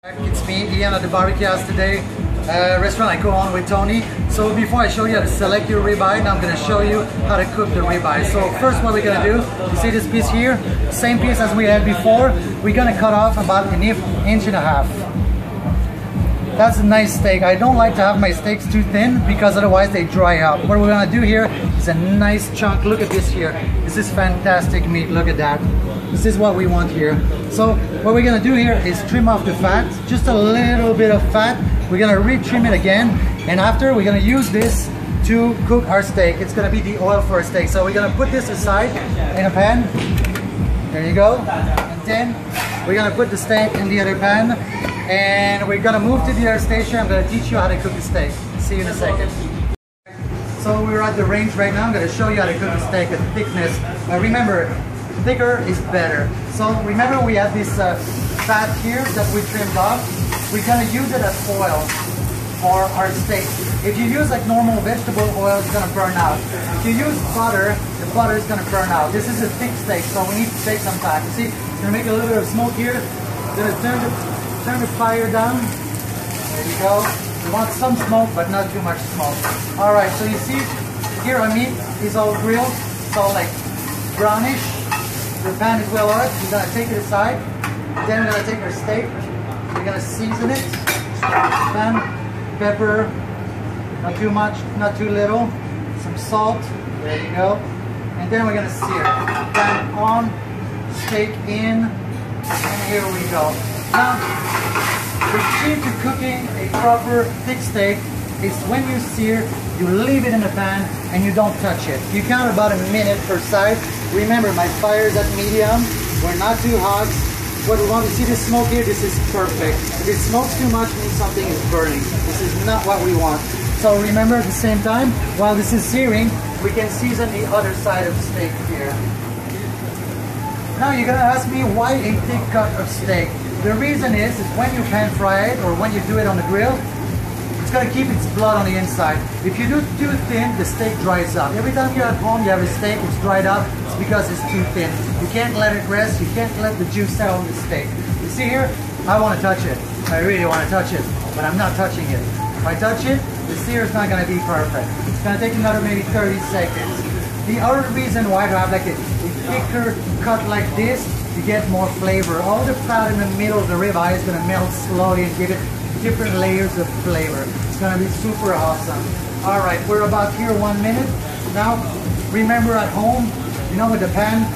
It's me, Ian at the Barbecue House today. Restaurant I go on with Tony. So before I show you how to select your ribeye, now I'm going to show you how to cook the ribeye. So first what we're going to do, you see this piece here? Same piece as we had before. We're going to cut off about an inch and a half. That's a nice steak. I don't like to have my steaks too thin because otherwise they dry out. What we're going to do here is a nice chunk. Look at this here. This is fantastic meat. Look at that. This is what we want here. So what we're going to do here is trim off the fat. Just a little bit of fat. We're going to re-trim it again. And after we're going to use this to cook our steak. It's going to be the oil for our steak. So we're going to put this aside in a pan. There you go. And then we're going to put the steak in the other pan. And we're gonna move to the other station. I'm gonna teach you how to cook the steak. See you in a second. So we're at the range right now. I'm gonna show you how to cook the steak, the thickness. Remember, thicker is better. So remember we have this fat here that we trimmed off. We're gonna use it as oil for our steak. If you use like normal vegetable oil, it's gonna burn out. If you use butter, the butter is gonna burn out. This is a thick steak, so we need to take some time. See, it's gonna make a little bit of smoke here. We're gonna turn the fire down. There you go. We want some smoke, but not too much smoke. All right, so you see here our meat is all grilled. It's all like brownish. The pan is well oiled. We're gonna take it aside. Then we're gonna take our steak. We're gonna season it. Pan, pepper, not too much, not too little. Some salt. There you go. And then we're gonna sear. Pan on, steak in, and here we go. Now, the key to cooking a proper thick steak is when you sear, you leave it in the pan and you don't touch it. You count about a minute per side. Remember, my fire is at medium. We're not too hot. What we want to see, the smoke here, this is perfect. If it smokes too much, it means something is burning. This is not what we want. So remember, at the same time, while this is searing, we can season the other side of the steak here. Now you're gonna ask me, why a thick cut of steak? The reason is when you pan fry it or when you do it on the grill, it's going to keep its blood on the inside. If you do too thin, the steak dries up. Every time you're at home, you have a steak, it's dried up, it's because it's too thin. You can't let it rest, you can't let the juice settle on the steak. You see here, I want to touch it. I really want to touch it, but I'm not touching it. If I touch it, the sear is not going to be perfect. It's going to take another maybe 30 seconds. The other reason why to have like a thicker cut like this, you get more flavor. All the fat in the middle of the ribeye is going to melt slowly and give it different layers of flavor. It's going to be super awesome. All right, we're about here 1 minute. Now, remember at home, you know, with the pan,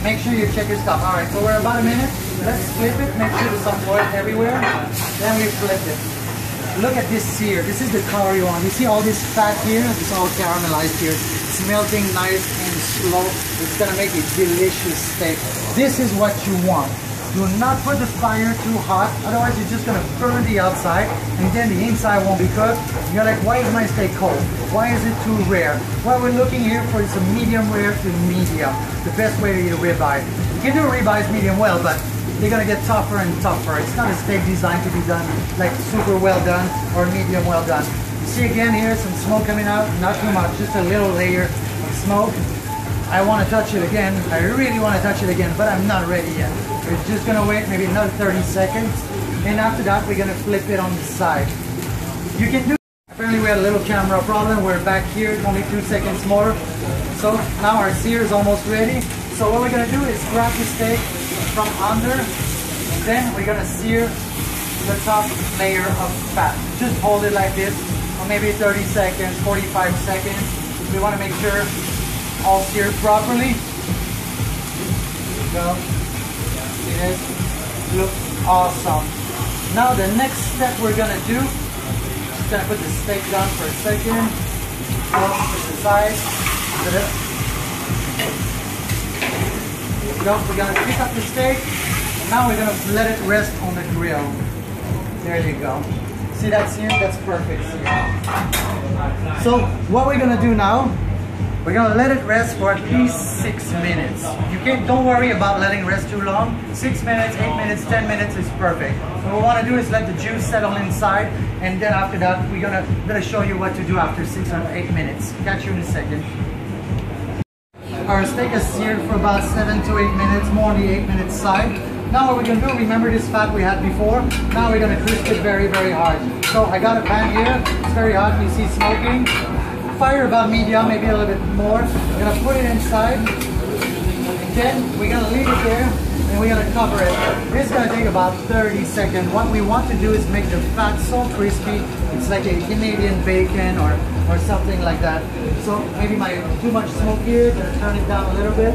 make sure you check your stuff. All right, so we're about a minute. Let's flip it, make sure there's some oil everywhere. Then we flip it. Look at this sear. This is the color you want. You see all this fat here? It's all caramelized here. It's melting nice and slow. It's gonna make a delicious steak. This is what you want. Do not put the fire too hot, otherwise you're just gonna burn the outside and then the inside won't be cooked. You're like, why is my steak cold? Why is it too rare? What we're looking here for is a medium rare to medium. The best way to eat a ribeye. You can do ribeyes medium well, but they're gonna get tougher and tougher. It's not a steak designed to be done like super well done or medium well done. You see again here, some smoke coming out, not too much, just a little layer of smoke. I want to touch it again. I really want to touch it again, but I'm not ready yet. We're just gonna wait maybe another 30 seconds. And after that, we're gonna flip it on the side. You can do. Apparently we had a little camera problem. We're back here, only 2 seconds more. So now our sear is almost ready. So what we're gonna do is grab the steak from under, and then we're gonna sear the top layer of fat. Just hold it like this for maybe 30 seconds, 45 seconds. We want to make sure all seared properly. There you go. See this? Looks awesome. Now the next step we're gonna do, just gonna put the steak down for a second. Put the side. We're gonna pick up the steak. Now we're gonna let it rest on the grill. There you go. See that sear? That's perfect sear. So what we're gonna do now, we're gonna let it rest for at least 6 minutes. Don't worry about letting it rest too long. 6 minutes, 8 minutes, 10 minutes is perfect. What we wanna do is let the juice settle inside, and then after that, we're gonna show you what to do after 6 or 8 minutes. Catch you in a second. Our steak is seared for about 7 to 8 minutes, more on the 8 minute side. Now what we're gonna do, remember this fat we had before? Now we're gonna crisp it very, very hard. So I got a pan here, it's very hot, you see smoking. Fire about medium, maybe a little bit more. We're gonna put it inside, and then we're gonna leave it there, and we're gonna cover it. This is gonna take about 30 seconds. What we want to do is make the fat so crispy, it's like a Canadian bacon or something like that. So maybe too much smoke here, gonna turn it down a little bit.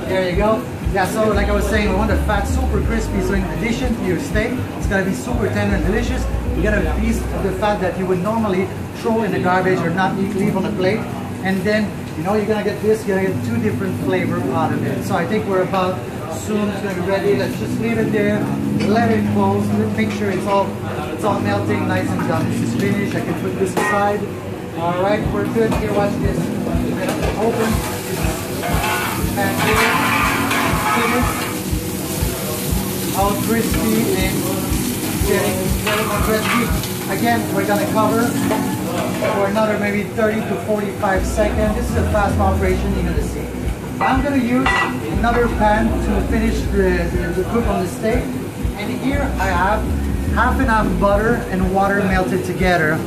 There you go. Yeah, so like I was saying, we want the fat super crispy, so in addition to your steak, it's gonna be super tender and delicious. You get a piece of the fat that you would normally throw in the garbage or not leave on the plate. And then, you know, you're gonna get this, you're gonna get two different flavors out of it. So I think we're about soon, it's gonna be ready. Let's just leave it there, let it close, make sure it's all melting nice and done. This is finished, I can put this aside. All right, we're good. Here, watch this. We're gonna open this pan here. How crispy and getting very much crispy. Again, we're gonna cover for another maybe 30 to 45 seconds. This is a fast operation you're gonna see. I'm gonna use another pan to finish the cook on the steak. And here I have half and half butter and water melted together.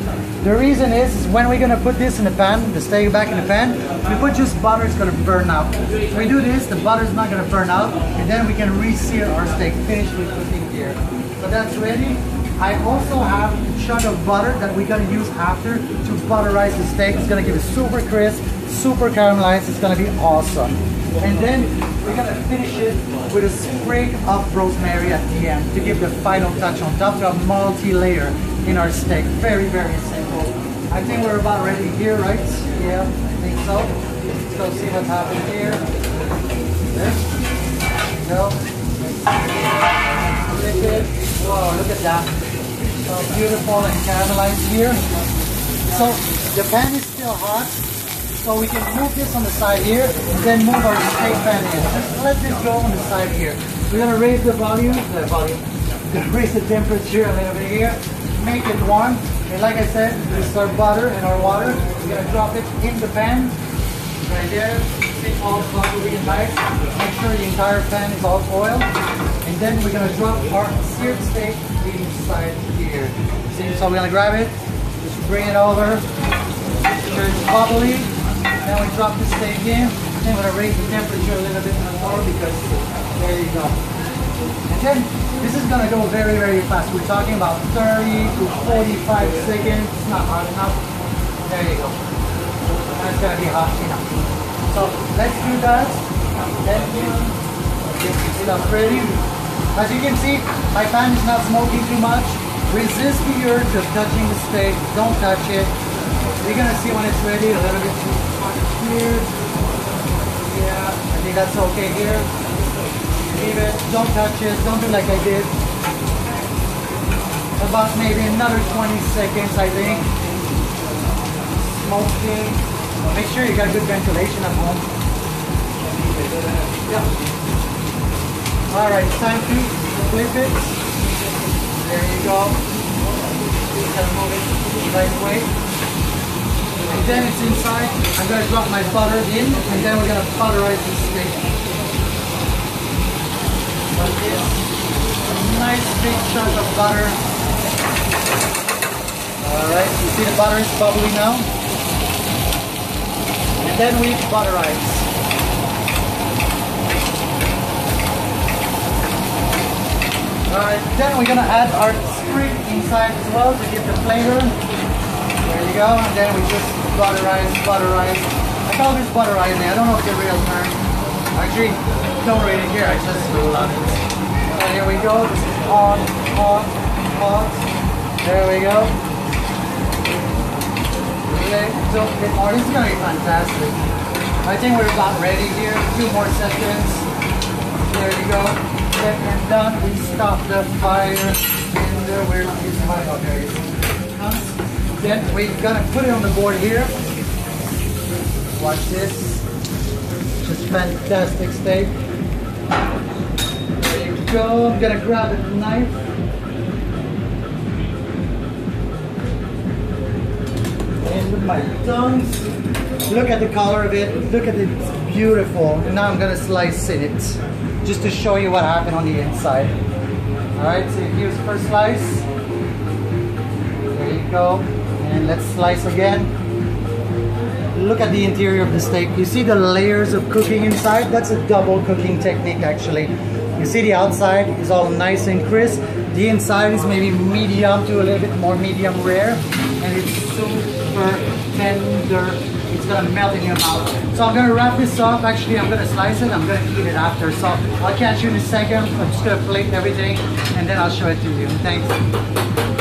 The reason is when we're gonna put this in the pan, the steak back in the pan, if we put just butter, it's gonna burn out. If we do this, the butter's not gonna burn out, and then we can re-sear our steak, finish with cooking here. So that's ready. I also have a chunk of butter that we're gonna use after to butterize the steak. It's gonna give it super crisp, super caramelized, it's gonna be awesome. And then we're gonna finish it with a sprig of rosemary at the end to give the final touch on top to a multi-layer in our steak. Very, very simple. I think we're about ready here, right? Yeah, I think so. Let's go see what's happening here. There. Go. Whoa, look at that. So beautiful and caramelized here. So the pan is still hot. So we can move this on the side here, and then move our steak pan in. Just let this go on the side here. We're gonna raise the volume, raise the temperature a little bit here, make it warm. And like I said, this is our butter and our water. We're gonna drop it in the pan, right there. See all the butter really nice. Make sure the entire pan is all oil. And then we're gonna drop our seared steak inside here. See, so we're gonna grab it, just bring it over, sure it's bubbly. Then we drop the steak in. Then we're gonna raise the temperature a little bit more because there you go. And then this is gonna go very, very fast. We're talking about 30 to 45 seconds. It's not hot enough. There you go. That's gonna be hot enough. So let's do that. Then get this stuff ready. As you can see, my pan is not smoking too much. Resist the urge of touching the steak. Don't touch it. You're gonna see when it's ready a little bit too much here. Yeah, I think that's okay here. Leave it, don't touch it, don't do like I did. About maybe another 20 seconds, I think. Smoking. Make sure you got good ventilation at home. Yeah. Alright, it's time to flip it. There you go. Just gotta move it the right way. And then it's inside. I'm gonna drop my butter in, and then we're gonna butterize this steak. Like this. A nice big chunk of butter. Alright, you see the butter is bubbly now? And then we butterize. Alright, then we're gonna add our sprig inside as well to give the flavor. There you go, and then we just butterize. I call this butterizing, I don't know if the real term. Actually, don't really care, I just love it. So here we go, this is hot. There we go. So this is gonna be fantastic. I think we're about ready here, 2 more seconds. There you go. And done, we stop the fire, and we're using my there. Then we're gonna put it on the board here. Watch this. Just fantastic steak. There you go. I'm gonna grab a knife. And with my tongs. Look at the color of it. Look at it. It's beautiful. And now I'm gonna slice in it. just to show you what happened on the inside. Alright, so here's the first slice. There you go. And let's slice again. Look at the interior of the steak. You see the layers of cooking inside? That's a double cooking technique actually. You see the outside is all nice and crisp. The inside is maybe medium to a little bit more medium rare. And it's super tender. It's gonna melt in your mouth. So I'm gonna wrap this up. Actually, I'm gonna slice it. I'm gonna eat it after. So I'll catch you in a second. I'm just gonna plate everything and then I'll show it to you. Thanks.